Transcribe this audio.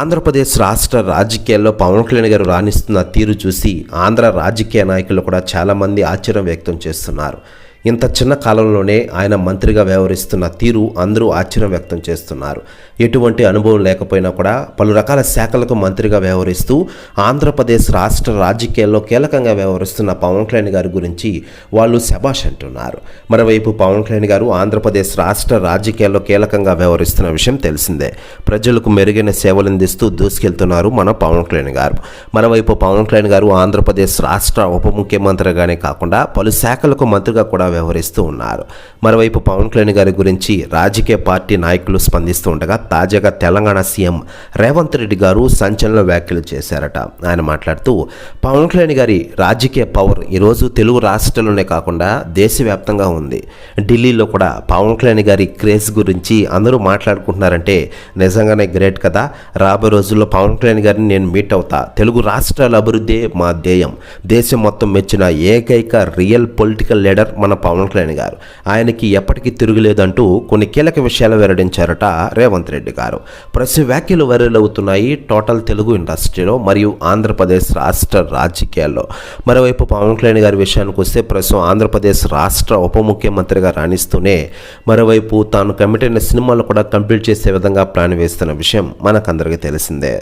ఆంధ్రప్రదేశ్ రాష్ట్ర రాజకీయాల్లో పవన్ కళ్యాణ్ గారు రాణిస్తున్న తీరు చూసి ఆంధ్ర రాజకీయ నాయకులు కూడా చాలామంది ఆశ్చర్యం వ్యక్తం చేస్తున్నారు. ఇంత చిన్న కాలంలోనే ఆయన మంత్రిగా వ్యవహరిస్తున్న తీరు అందరూ ఆశ్చర్యం వ్యక్తం చేస్తున్నారు. ఎటువంటి అనుభవం లేకపోయినా కూడా పలు రకాల శాఖలకు మంత్రిగా వ్యవహరిస్తూ ఆంధ్రప్రదేశ్ రాష్ట్ర రాజకీయాల్లో కీలకంగా వ్యవహరిస్తున్న పవన్ కళ్యాణ్ గారి గురించి వాళ్ళు శభాష్ అంటున్నారు. మరోవైపు పవన్ కళ్యాణ్ గారు ఆంధ్రప్రదేశ్ రాష్ట్ర రాజకీయాల్లో కీలకంగా వ్యవహరిస్తున్న విషయం తెలిసిందే. ప్రజలకు మెరుగైన సేవలందిస్తూ దూసుకెళ్తున్నారు మన పవన్ కళ్యాణ్ గారు. మరోవైపు పవన్ కళ్యాణ్ గారు ఆంధ్రప్రదేశ్ రాష్ట్ర ఉప ముఖ్యమంత్రిగానే కాకుండా పలు శాఖలకు మంత్రిగా కూడా వ్యవహరిస్తూ ఉన్నారు. మరోవైపు పవన్ కళ్యాణ్ గారి గురించి రాజకీయ పార్టీ నాయకులు స్పందిస్తూ ఉండగా తాజాగా తెలంగాణ సీఎం రేవంత్ రెడ్డి గారు సంచలన వ్యాఖ్యలు చేశారట. ఆయన మాట్లాడుతూ పవన్ కళ్యాణ్ గారి రాజకీయ పవర్ ఈరోజు తెలుగు రాష్ట్రాల్లోనే కాకుండా దేశవ్యాప్తంగా ఉంది. ఢిల్లీలో కూడా పవన్ కళ్యాణ్ గారి క్రేజ్ గురించి అందరూ మాట్లాడుకుంటున్నారంటే నిజంగానే గ్రేట్ కదా. రాబోయే రోజుల్లో పవన్ కళ్యాణ్ గారిని నేను మీట్ అవుతా. తెలుగు రాష్ట్రాల అభివృద్ధి మా ధ్యేయం. దేశం మొత్తం మెచ్చిన ఏకైక రియల్ పొలిటికల్ లీడర్ మన పవన్ కళ్యాణ్ గారు. ఆయనకి ఎప్పటికీ తిరుగులేదంటూ కొన్ని కీలక విషయాలు వెల్లడించారట రేవంత్ రెడ్డి గారు. ప్రతి వ్యాఖ్యలు వైరల్ అవుతున్నాయి టోటల్ తెలుగు ఇండస్ట్రీలో మరియు ఆంధ్రప్రదేశ్ రాష్ట్ర రాజకీయాల్లో. మరోవైపు పవన్ కళ్యాణ్ గారి విషయానికి వస్తే ప్రస్తుతం ఆంధ్రప్రదేశ్ రాష్ట్ర ఉప ముఖ్యమంత్రిగా రాణిస్తూనే మరోవైపు తాను కమిట్ అయిన సినిమాలు కూడా కంప్లీట్ చేసే విధంగా ప్లాన్ వేస్తున్న విషయం మనకందరికీ తెలిసిందే.